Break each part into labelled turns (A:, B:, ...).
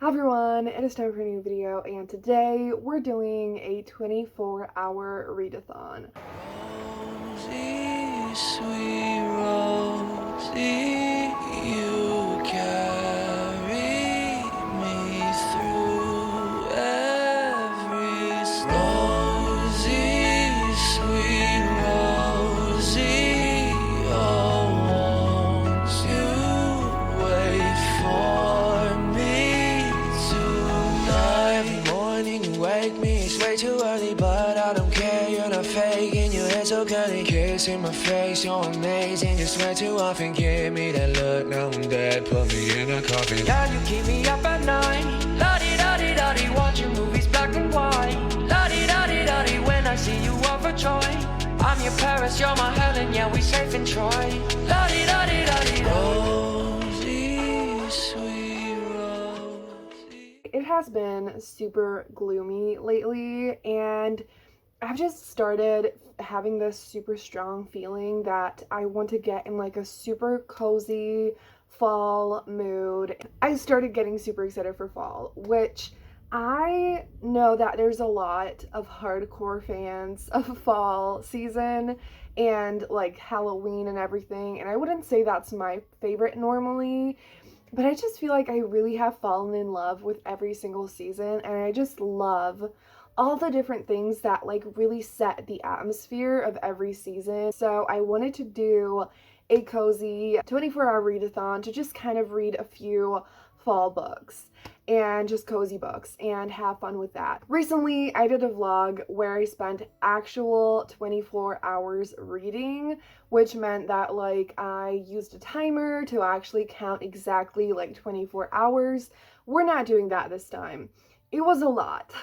A: Hi everyone, it is time for a new video, and today we're doing a 24-hour readathon.
B: Rosie, sweet Rosie, you carry me through every storm. Rosie, sweet Rosie, oh, won't you wait for me tonight? Every morning you wake me, it's way too early, but I don't care, you're not faking, your hair so curly, kissing my face, you're amazing, just way too often, give me that look, now I'm dead, put me in a coffin. Yeah, you keep me up at night, la-di-da-di-da-di, watching movies black and white, la-di-da-di-da-di, when I see you overjoyed, I'm your Paris, you're my Helen, yeah, we safe in Troy, la-di-da-di-da-di. Rosie, sweet Rosie.
A: It has been super gloomy lately, and I've just started having this super strong feeling that I want to get in like a super cozy fall mood. I started getting super excited for fall, which I know that there's a lot of hardcore fans of fall season and like Halloween and everything, and I wouldn't say that's my favorite normally, but I just feel like I really have fallen in love with every single season, and I just love all the different things that like really set the atmosphere of every season. So I wanted to do a cozy 24-hour readathon to just kind of read a few fall books and just cozy books and have fun with that. Recently, I did a vlog where I spent actual 24 hours reading, which meant that like I used a timer to actually count exactly like 24 hours. We're not doing that this time. It was a lot.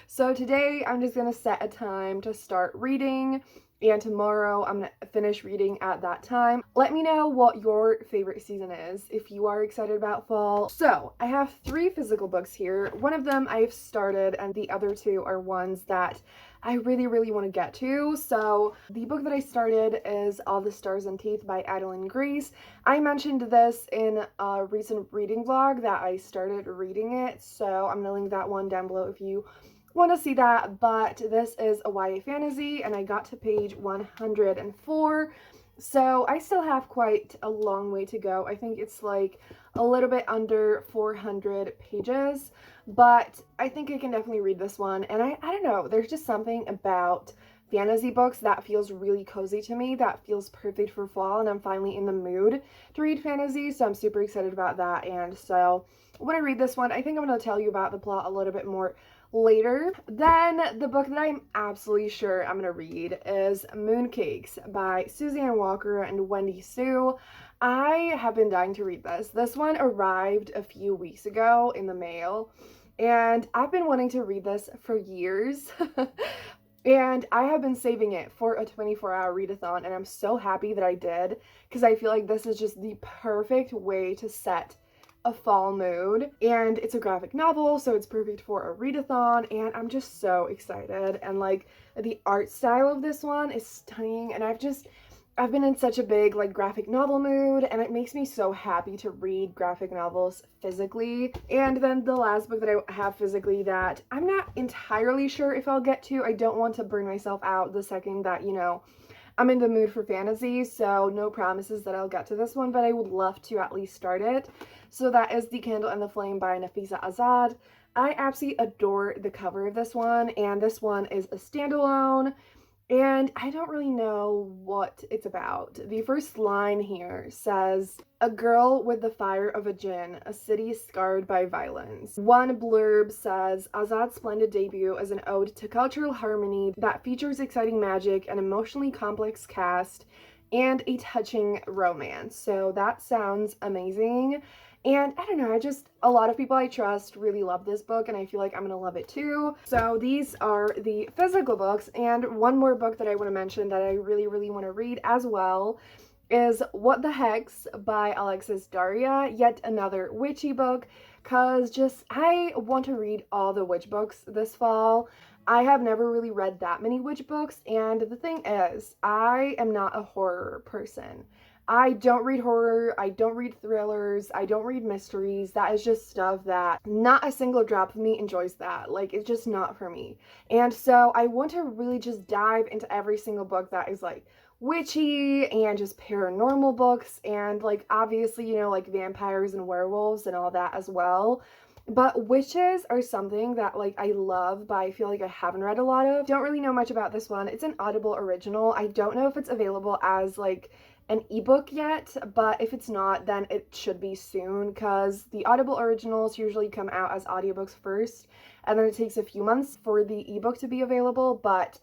A: So today I'm just gonna set a time to start reading, and tomorrow I'm gonna finish reading at that time. Let me know what your favorite season is if you are excited about fall. So I have 3 physical books here. One of them I've started, and the other 2 are ones that I really want to get to. So the book that I started is All the Stars and Teeth by Adeline Grace. I mentioned this in a recent reading vlog that I started reading it, so I'm gonna link that one down below if you want to see that. But this is a YA fantasy, and I got to page 104, so I still have quite a long way to go. I think it's like a little bit under 400 pages, but I think I can definitely read this one. And I don't know, there's just something about fantasy books that feels really cozy to me, that feels perfect for fall, and I'm finally in the mood to read fantasy, so I'm super excited about that. And so when I read this one, I think I'm going to tell you about the plot a little bit more later. Then the book that I'm absolutely sure I'm gonna read is Mooncakes by Suzanne Walker and Wendy Sue. I have been dying to read this. This one arrived a few weeks ago in the mail, and I've been wanting to read this for years. And I have been saving it for a 24-hour readathon, and I'm so happy that I did, because I feel like this is just the perfect way to set a fall mood. And it's a graphic novel, so it's perfect for a readathon, and I'm just so excited. And like the art style of this one is stunning, and I've been in such a big like graphic novel mood, and it makes me so happy to read graphic novels physically. And then the last book that I have physically that I'm not entirely sure if I'll get to. I don't want to burn myself out the second that, you know, I'm in the mood for fantasy, so no promises that I'll get to this one, but I would love to at least start it. So that is The Candle and the Flame by Nafisa Azad. I absolutely adore the cover of this one, and this one is a standalone, and I don't really know what it's about. The first line here says, "A girl with the fire of a djinn, a city scarred by violence." One blurb says, Azad's splendid debut as an ode to cultural harmony that features exciting magic, an emotionally complex cast, and a touching romance. So that sounds amazing. And I don't know, a lot of people I trust really love this book, and I feel like I'm gonna love it too. So these are the physical books, and one more book that I want to mention that I really want to read as well is What the Hex by Alexis Daria, yet another witchy book, because I want to read all the witch books this fall. I have never really read that many witch books, and the thing is, I am not a horror person. I don't read horror, I don't read thrillers, I don't read mysteries. That is just stuff that not a single drop of me enjoys that. Like, it's just not for me. And so I want to really just dive into every single book that is like witchy and just paranormal books and like obviously, you know, like vampires and werewolves and all that as well. But witches are something that like I love, but I feel like I haven't read a lot of. Don't really know much about this one. It's an Audible original. I don't know if it's available as like an ebook yet, but if it's not, then it should be soon because the Audible originals usually come out as audiobooks first, and then it takes a few months for the ebook to be available. But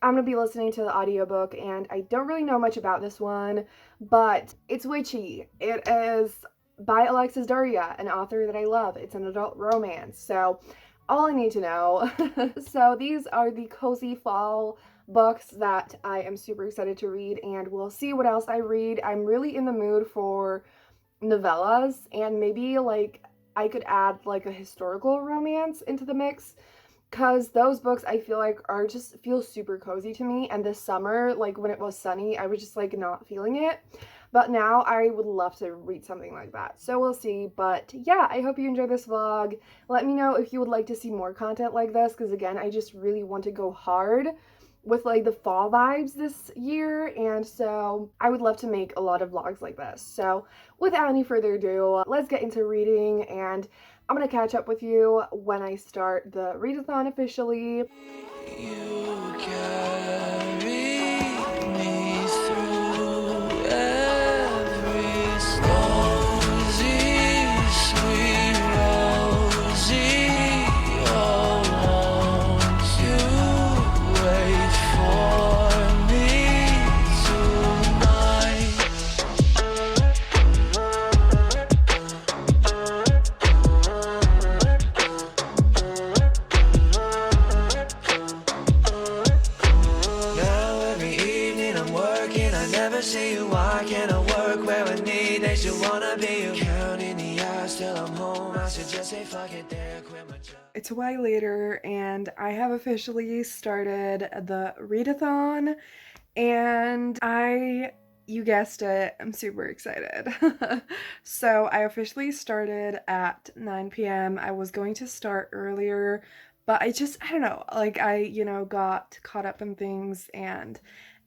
A: I'm gonna be listening to the audiobook, and I don't really know much about this one, but it's witchy. It is by Alexis Daria, an author that I love. It's an adult romance, so all I need to know. So these are the cozy fall books that I am super excited to read, and we'll see what else I read. I'm really in the mood for novellas, and maybe like I could add like a historical romance into the mix because those books I feel like are just feel super cozy to me. And this summer, like when it was sunny, I was just like not feeling it. But now I would love to read something like that. So we'll see. But yeah, I hope you enjoyed this vlog. Let me know if you would like to see more content like this, because again, I just really want to go hard with like the fall vibes this year, and so I would love to make a lot of vlogs like this. So without any further ado, let's get into reading, and I'm gonna catch up with you when I start the readathon officially.
B: You carry me through every rosy, sweet rosy. Oh, won't you wait for me tonight? Now every evening I'm working, I never see you. Why can't I work where I need? They still wanna be you. Counting the hours till I'm home. I should just say fuck it there, quit my job.
A: It's a while later, and I have officially started the readathon, and you guessed it, I'm super excited. So I officially started at 9 p.m. I was going to start earlier, but I don't know, like got caught up in things, and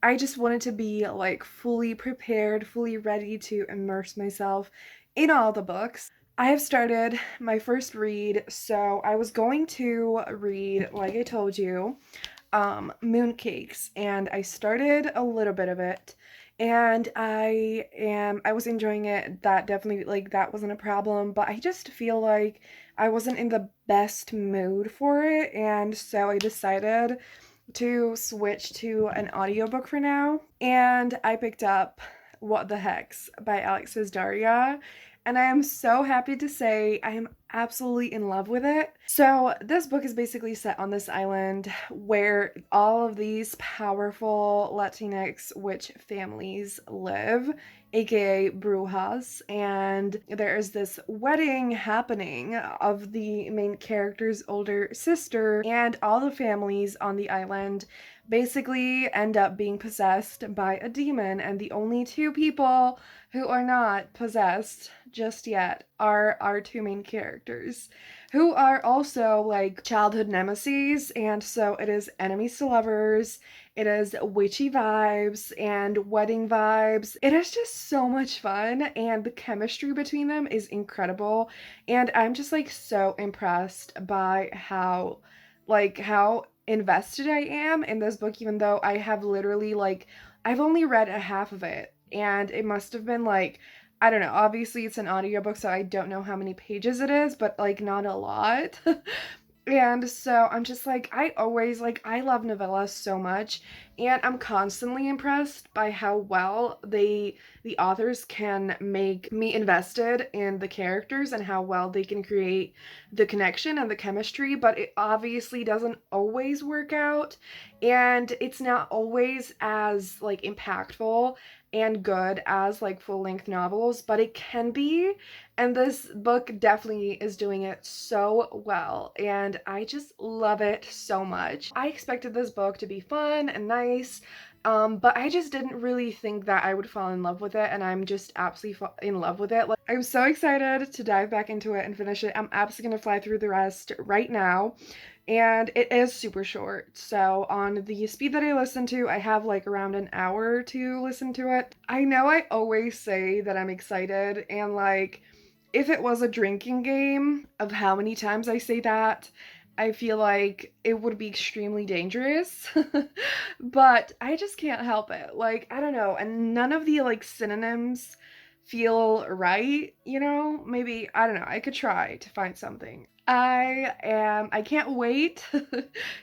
A: I just wanted to be like fully prepared, fully ready to immerse myself in all the books. I have started my first read, so I was going to read, like I told you, Mooncakes, and I started a little bit of it, and I was enjoying it. That definitely, like, that wasn't a problem, but I just feel like I wasn't in the best mood for it, and so I decided to switch to an audiobook for now, and I picked up What the Hex by Alexis Daria, and I am so happy to say I am absolutely in love with it. So this book is basically set on this island where all of these powerful Latinx witch families live, aka brujas, and there is this wedding happening of the main character's older sister, and all the families on the island basically end up being possessed by a demon, and the only two people who are not possessed just yet are our two main characters, who are also like childhood nemesis, and so it is enemies to lovers, it is witchy vibes and wedding vibes. It is just so much fun, and the chemistry between them is incredible, and I'm just like so impressed by how invested I am in this book, even though I have literally like I've only read a half of it, and it must have been like, I don't know, obviously it's an audiobook, so I don't know how many pages it is, but like not a lot. And so I'm just like, I love novellas so much, and I'm constantly impressed by how well the authors can make me invested in the characters and how well they can create the connection and the chemistry, but it obviously doesn't always work out, and it's not always as like impactful and good as like full-length novels, but it can be, and this book definitely is doing it so well, and I just love it so much. I expected this book to be fun and nice, but I just didn't really think that I would fall in love with it, and I'm just absolutely in love with it. Like, I'm so excited to dive back into it and finish it. I'm absolutely gonna fly through the rest right now. And it is super short. So on the speed that I listen to, I have like around an hour to listen to it. I know I always say that I'm excited, and like if it was a drinking game of how many times I say that, I feel like it would be extremely dangerous. But I just can't help it. Like, I don't know, and none of the like synonyms feel right, you know? Maybe, I don't know, I could try to find something. I can't wait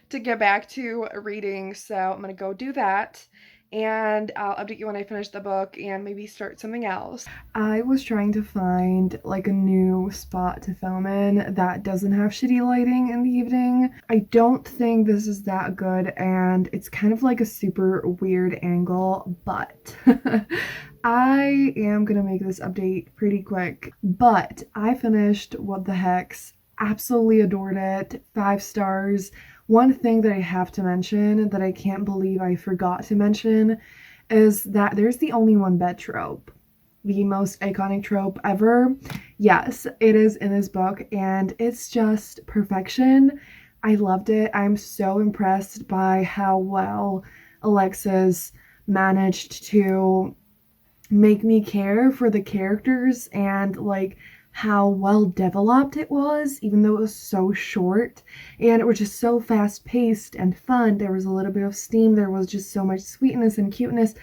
A: to get back to reading, so I'm gonna go do that, and I'll update you when I finish the book and maybe start something else. I was trying to find like a new spot to film in that doesn't have shitty lighting in the evening. I don't think this is that good, and it's kind of like a super weird angle, but I am gonna make this update pretty quick. But I finished What the Hex. Absolutely adored it. 5 stars. One thing that I have to mention that I can't believe I forgot to mention is that there's the only one bed trope. The most iconic trope ever. Yes, it is in this book, and it's just perfection. I loved it. I'm so impressed by how well Alexis managed to make me care for the characters, and like how well developed it was, even though it was so short, and it was just so fast paced and fun. There was a little bit of steam, there was just so much sweetness and cuteness,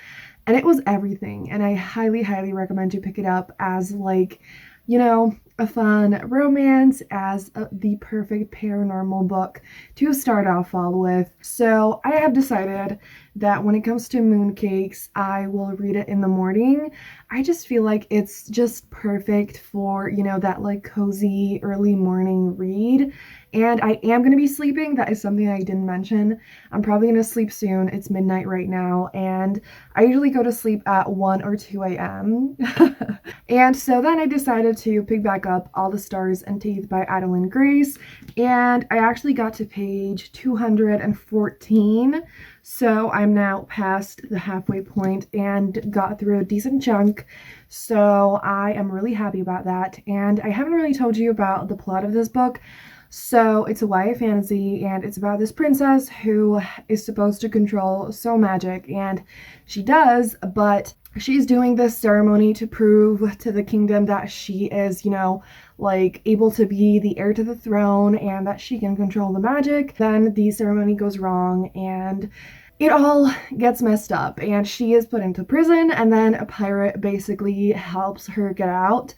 A: and it was everything. And I highly, highly recommend you pick it up as like, you know, a fun romance, as the perfect paranormal book to start off fall with. So I have decided that when it comes to mooncakes, I will read it in the morning. I just feel like it's just perfect for, you know, that like cozy early morning read. And I am going to be sleeping. That is something I didn't mention. I'm probably going to sleep soon. It's midnight right now, and I usually go to sleep at 1 or 2 a.m. And so then I decided to pick back up All the Stars and Teeth by Adeline Grace, and I actually got to page 214. So I'm now past the halfway point and got through a decent chunk. So I am really happy about that. And I haven't really told you about the plot of this book. So it's a YA fantasy, and it's about this princess who is supposed to control soul magic, and she does, but she's doing this ceremony to prove to the kingdom that she is, you know, like able to be the heir to the throne and that she can control the magic. Then the ceremony goes wrong, and it all gets messed up, and she is put into prison, and then a pirate basically helps her get out,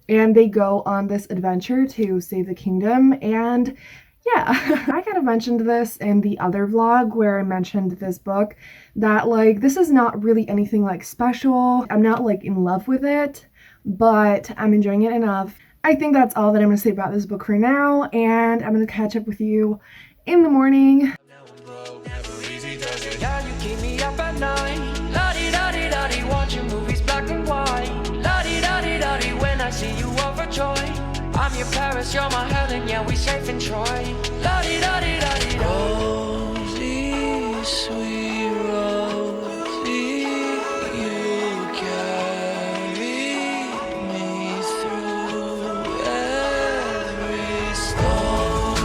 A: and they go on this adventure to save the kingdom. And yeah, I kind of mentioned this in the other vlog where I mentioned this book, that like this is not really anything like special. I'm not like in love with it, but I'm enjoying it enough. I think that's all that I'm going to say about this book for now, and I'm going to catch up with you in the morning.
B: Yeah, you keep me up at night. La-di-da-di-da-di, watching movies black and white. La-di-da-di-da-di, when I see you overjoyed. I'm your Paris, you're my Helen, yeah, we safe in Troy. La-di-da-di-da-di. Rosie, sweet Rosie, you carry me through every storm.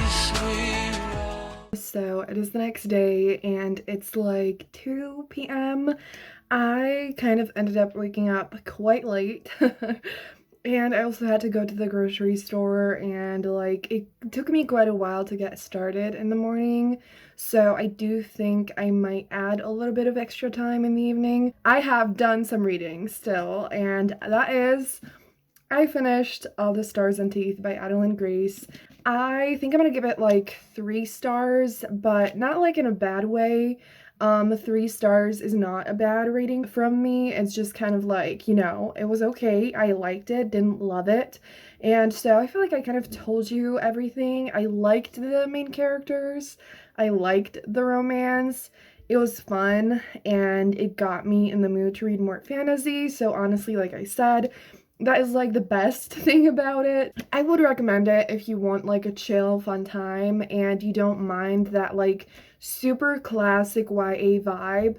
B: Sweet Rosie.
A: So it is the next day, and it's like 2 p.m. I kind of ended up waking up quite late. And I also had to go to the grocery store, and like it took me quite a while to get started in the morning. So I do think I might add a little bit of extra time in the evening. I have done some reading still, and that is, I finished All the Stars and Teeth by Adeline Grace. I think I'm gonna give it like 3 stars, but not like in a bad way. 3 stars is not a bad rating from me. It's just kind of like, you know, it was okay. I liked it, didn't love it. And so I feel like I kind of told you everything. I liked the main characters. I liked the romance. It was fun and it got me in the mood to read more fantasy. So honestly, like I said, that is like the best thing about it. I would recommend it if you want like a chill, fun time and you don't mind that like super classic YA vibe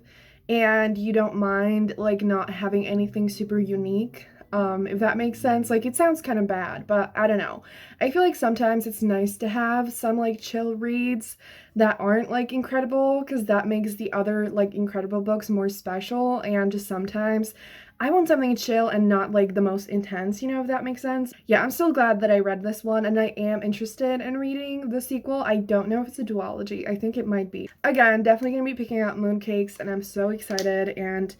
A: and you don't mind like not having anything super unique. If that makes sense. Like it sounds kind of bad, but I don't know. I feel like sometimes it's nice to have some like chill reads that aren't like incredible because that makes the other like incredible books more special, and just sometimes I want something chill and not like the most intense, if that makes sense. Yeah, I'm still glad that I read this one and I am interested in reading the sequel. I don't know if it's a duology. I think it might be. Again, definitely gonna be picking out Mooncakes and I'm so excited. And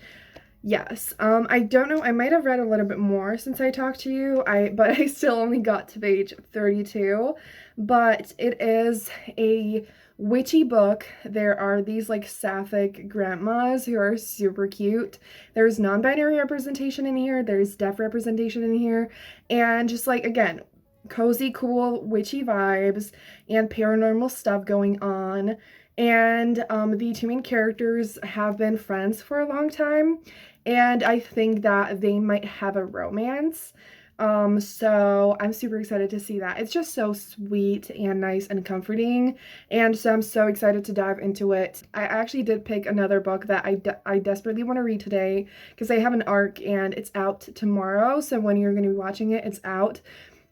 A: yes, I don't know, I might have read a little bit more since I talked to you, but I still only got to page 32, but it is a witchy book. There are these like sapphic grandmas who are super cute. There's non-binary representation in here, there's deaf representation in here, and just like, again, cozy, cool, witchy vibes and paranormal stuff going on. And the two main characters have been friends for a long time, and I think that they might have a romance. So I'm super excited to see that. It's just so sweet and nice and comforting, and so I'm so excited to dive into it. I actually did pick another book that I desperately want to read today because I have an arc and it's out tomorrow, so when you're going to be watching it, it's out.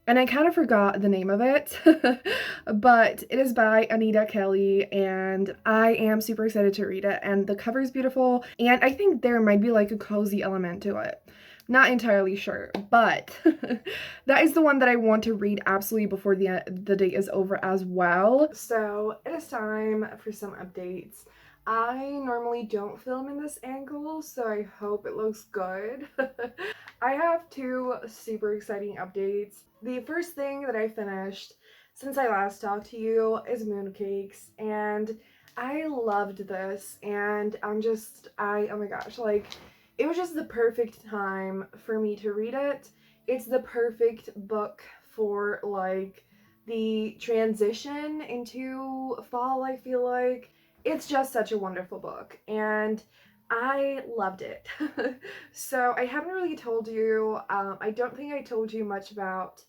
A: And I kind of forgot the name of it, but it is by Anita Kelly, and I am super excited to read it. And the cover is beautiful, and I think there might be like a cozy element to it. Not entirely sure, but that is the one that I want to read absolutely before the day is over as well. So it is time for some updates. I normally don't film in this angle, so I hope it looks good. I have two super exciting updates. The first thing that I finished since I last talked to you is Mooncakes, and I loved this, and oh my gosh, like, it was just the perfect time for me to read it. It's the perfect book for, like, the transition into fall, I feel like. It's just such a wonderful book, and I loved it. So I haven't really told you, I don't think I told you much about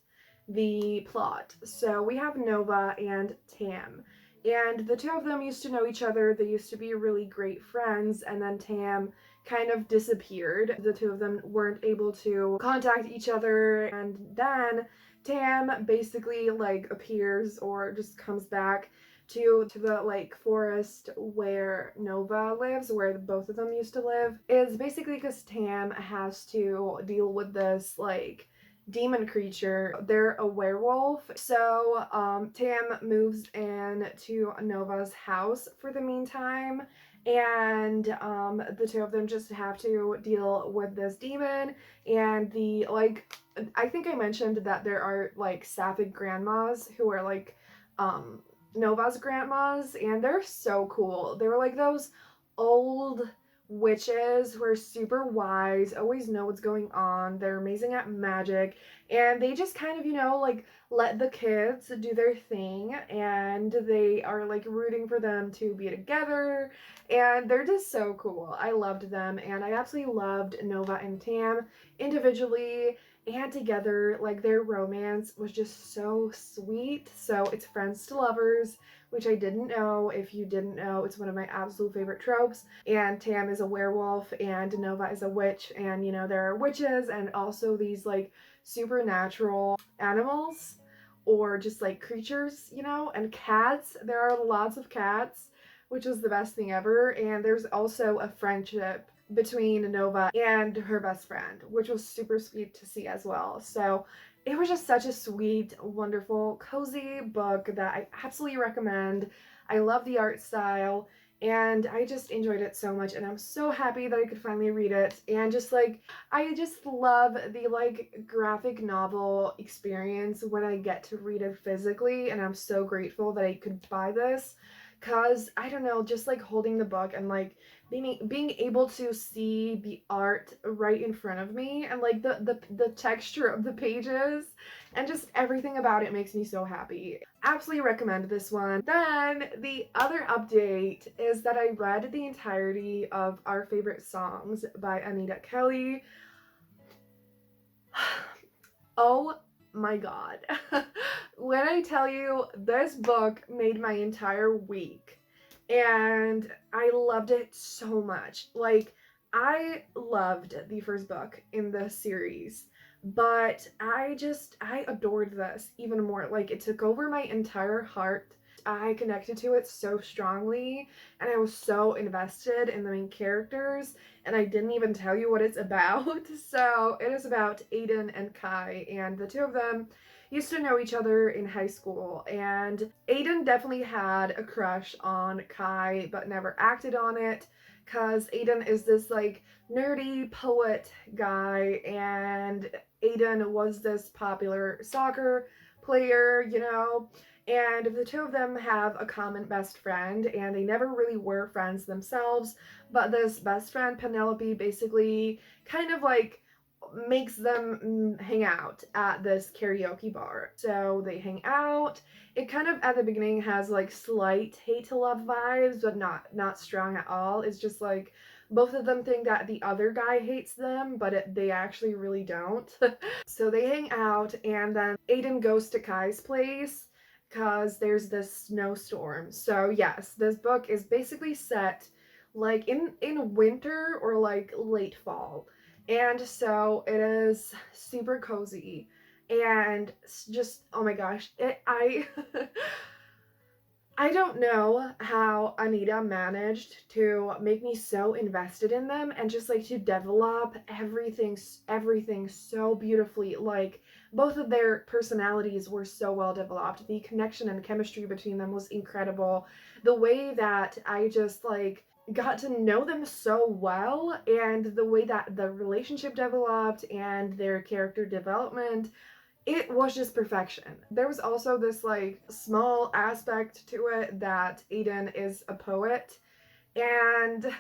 A: the plot. So we have Nova and Tam, and the two of them used to know each other. They used to be really great friends, and then Tam kind of disappeared. The two of them weren't able to contact each other, and then Tam basically like appears or just comes back to the like forest where Nova lives, where both of them used to live, is basically because Tam has to deal with this like demon creature. They're a werewolf. So Tam moves in to Nova's house for the meantime, and the two of them just have to deal with this demon and the like. I think I mentioned that there are like sapphic grandmas who are like Nova's grandmas, and they're so cool. They were like those old witches who are super wise, always know what's going on. They're amazing at magic, and they just kind of, like let the kids do their thing, and they are like rooting for them to be together, and they're just so cool. I loved them, and I absolutely loved Nova and Tam individually and together. Like their romance was just so sweet. So it's friends to lovers, which I didn't know. If you didn't know, it's one of my absolute favorite tropes. And Tam is a werewolf and Nova is a witch, and there are witches and also these like supernatural animals or just like creatures, and cats. There are lots of cats, which was the best thing ever. And there's also a friendship between Nova and her best friend, which was super sweet to see as well. So it was just such a sweet, wonderful, cozy book that I absolutely recommend. I love the art style, and I just enjoyed it so much, and I'm so happy that I could finally read it. And just like, I just love the like graphic novel experience when I get to read it physically, and I'm so grateful that I could buy this, because I don't know, just like holding the book and like being able to see the art right in front of me, and like the texture of the pages and just everything about it makes me so happy. Absolutely recommend this one. Then the other update is that I read the entirety of Our Favorite Songs by Anita Kelly. Oh my god. When I tell you, this book made my entire week, and I loved it so much. Like, I loved the first book in the series, but I adored this even more. Like, it took over my entire heart. I connected to it so strongly, and I was so invested in the main characters, and I didn't even tell you what it's about. So it is about Aiden and Kai, and the two of them used to know each other in high school, and Aiden definitely had a crush on Kai but never acted on it because Aiden is this like nerdy poet guy, and Aiden was this popular soccer player, you know. And the two of them have a common best friend, and they never really were friends themselves, but this best friend Penelope basically kind of like makes them hang out at this karaoke bar. So they hang out. It kind of at the beginning has like slight hate to love vibes, but not strong at all. It's just like both of them think that the other guy hates them, but they actually really don't. So they hang out, and then Aiden goes to Kai's place because there's this snowstorm. So yes, this book is basically set like in winter or like late fall, and so it is super cozy and just oh my gosh, I don't know how Anita managed to make me so invested in them and just like to develop everything so beautifully. Like both of their personalities were so well developed. The connection and chemistry between them was incredible. The way that I just like got to know them so well, and the way that the relationship developed and their character development, it was just perfection. There was also this like small aspect to it that Aiden is a poet, and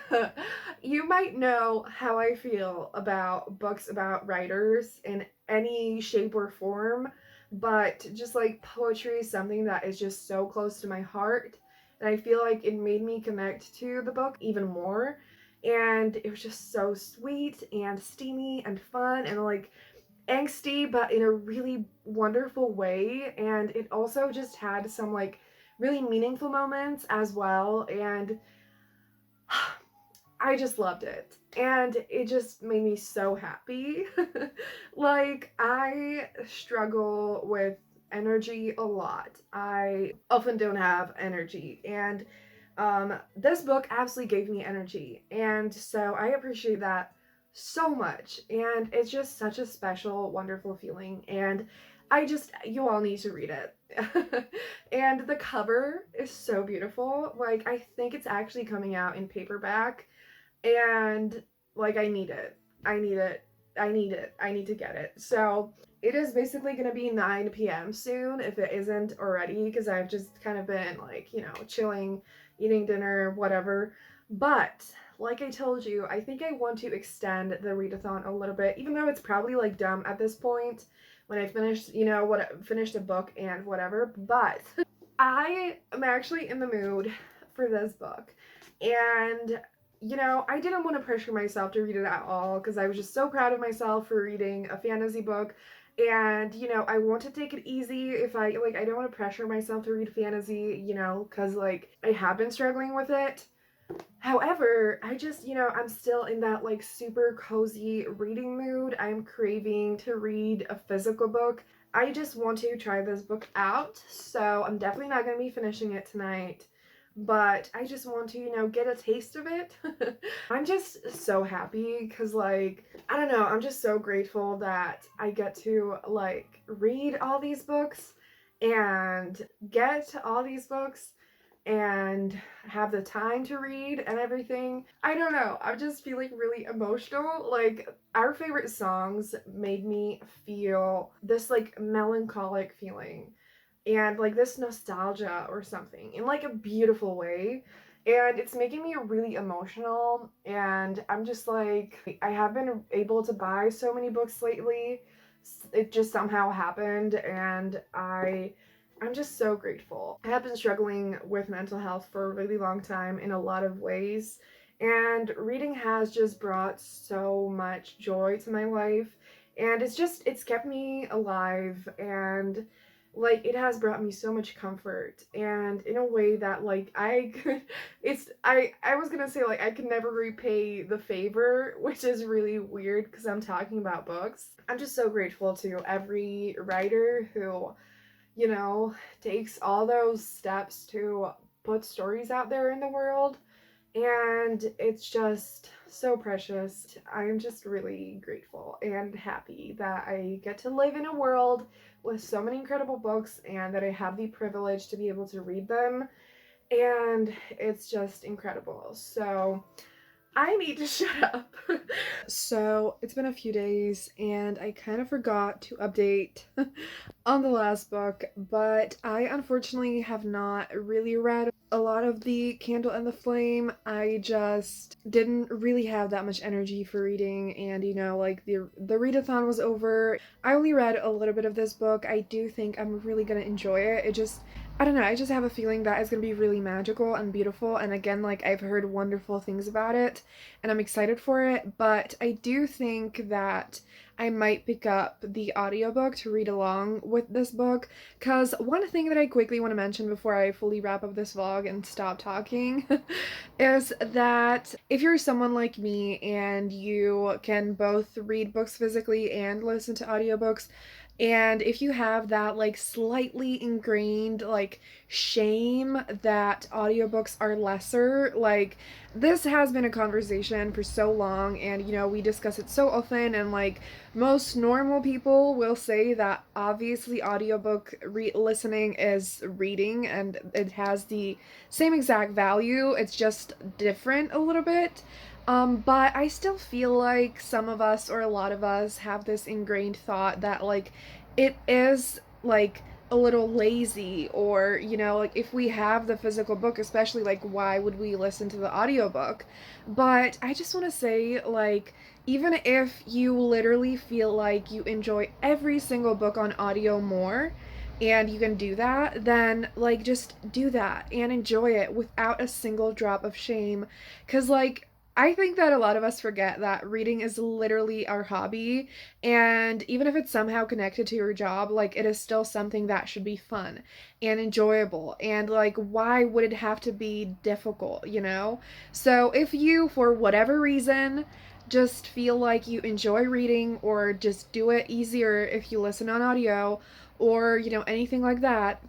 A: you might know how I feel about books about writers in any shape or form, but just like poetry is something that is just so close to my heart, and I feel like it made me connect to the book even more. And it was just so sweet and steamy and fun and like angsty, but in a really wonderful way. And it also just had some like really meaningful moments as well. And I just loved it. And it just made me so happy. Like, I struggle with energy a lot. I often don't have energy. And this book absolutely gave me energy. And so I appreciate that so much. And it's just such a special, wonderful feeling. And you all need to read it. And the cover is so beautiful. Like, I think it's actually coming out in paperback, and like I need it. I need it. I need it. I need to get it. So it is basically going to be 9 p.m. soon if it isn't already, because I've just kind of been like, you know, chilling, eating dinner, whatever. But like I told you, I think I want to extend the readathon a little bit, even though it's probably like dumb at this point when I finished, you know, finished a book and whatever. But I am actually in the mood for this book. And you know, I didn't want to pressure myself to read it at all because I was just so proud of myself for reading a fantasy book. And, you know, I want to take it easy if I don't want to pressure myself to read fantasy, you know, because like I have been struggling with it. However, I just, you know, I'm still in that like super cozy reading mood. I'm craving to read a physical book. I just want to try this book out. So I'm definitely not going to be finishing it tonight, but I just want to, you know, get a taste of it. I'm just so happy because, like, I don't know, I'm just so grateful that I get to, like, read all these books and get all these books and have the time to read and everything. I don't know, I'm just feeling really emotional. Like, Our Favorite Songs made me feel this, like, melancholic feeling and like this nostalgia or something in like a beautiful way, and it's making me really emotional. And I'm just like, I have been able to buy so many books lately, it just somehow happened, and I'm just so grateful. I have been struggling with mental health for a really long time in a lot of ways, and reading has just brought so much joy to my life, and it's kept me alive, and like it has brought me so much comfort, and in a way that like I could I was gonna say like I could never repay the favor, which is really weird because I'm talking about books. I'm just so grateful to every writer who, you know, takes all those steps to put stories out there in the world, and it's just so precious. I'm just really grateful and happy that I get to live in a world with so many incredible books and that I have the privilege to be able to read them. And it's just incredible. So I need to shut up. So it's been a few days and I kind of forgot to update on the last book, but I unfortunately have not really read a lot of the Candle and the Flame. I just didn't really have that much energy for reading, and you know, like the readathon was over. I only read a little bit of this book. I do think I'm really gonna enjoy it. It just I don't know, I just have a feeling that it's gonna be really magical and beautiful, and again, like I've heard wonderful things about it, and I'm excited for it, but I do think that I might pick up the audiobook to read along with this book. Because one thing that I quickly want to mention before I fully wrap up this vlog and stop talking is that if you're someone like me and you can both read books physically and listen to audiobooks, and if you have that like slightly ingrained like shame that audiobooks are lesser, like this has been a conversation for so long, and you know, we discuss it so often, and like most normal people will say that obviously audiobook listening is reading and it has the same exact value, it's just different a little bit. But I still feel like some of us or a lot of us have this ingrained thought that like it is like a little lazy, or you know, like if we have the physical book, especially, like why would we listen to the audiobook? But I just want to say, like, even if you literally feel like you enjoy every single book on audio more and you can do that, then like just do that and enjoy it without a single drop of shame. Because like I think that a lot of us forget that reading is literally our hobby, and even if it's somehow connected to your job, like it is still something that should be fun and enjoyable. And like, why would it have to be difficult, you know? So if you, for whatever reason, just feel like you enjoy reading, or just do it easier if you listen on audio, or you know, anything like that,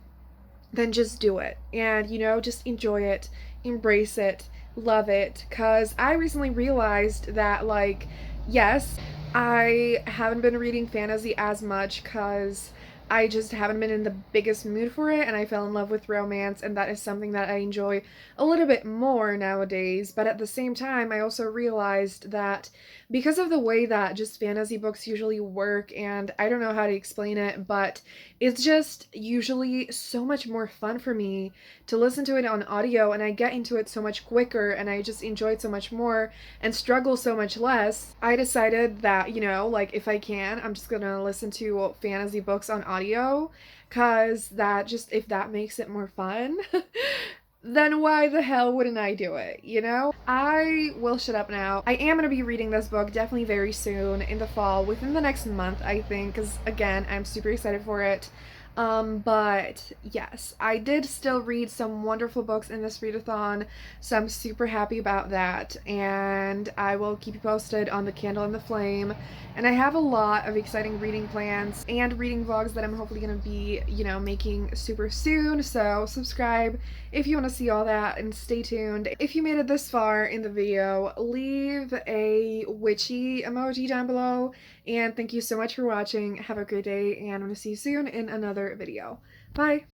A: then just do it. And you know, just enjoy it, embrace it, love it. Because I recently realized that, like, yes, I haven't been reading fantasy as much because I just haven't been in the biggest mood for it, and I fell in love with romance, and that is something that I enjoy a little bit more nowadays. But at the same time, I also realized that because of the way that just fantasy books usually work, and I don't know how to explain it, but it's just usually so much more fun for me to listen to it on audio, and I get into it so much quicker, and I just enjoy it so much more and struggle so much less. I decided that, you know, like if I can, I'm just gonna listen to fantasy books on audio, cause that just, if that makes it more fun, then why the hell wouldn't I do it, you know? I will shut up now. I am gonna be reading this book definitely very soon in the fall, within the next month, I think, because again, I'm super excited for it. But yes, I did still read some wonderful books in this readathon, so I'm super happy about that, and I will keep you posted on the Candle and the Flame. And I have a lot of exciting reading plans and reading vlogs that I'm hopefully gonna be, you know, making super soon, so subscribe if you want to see all that, and stay tuned. If you made it this far in the video, leave a witchy emoji down below, and thank you so much for watching. Have a great day, and I'm going to see you soon in another video. Bye!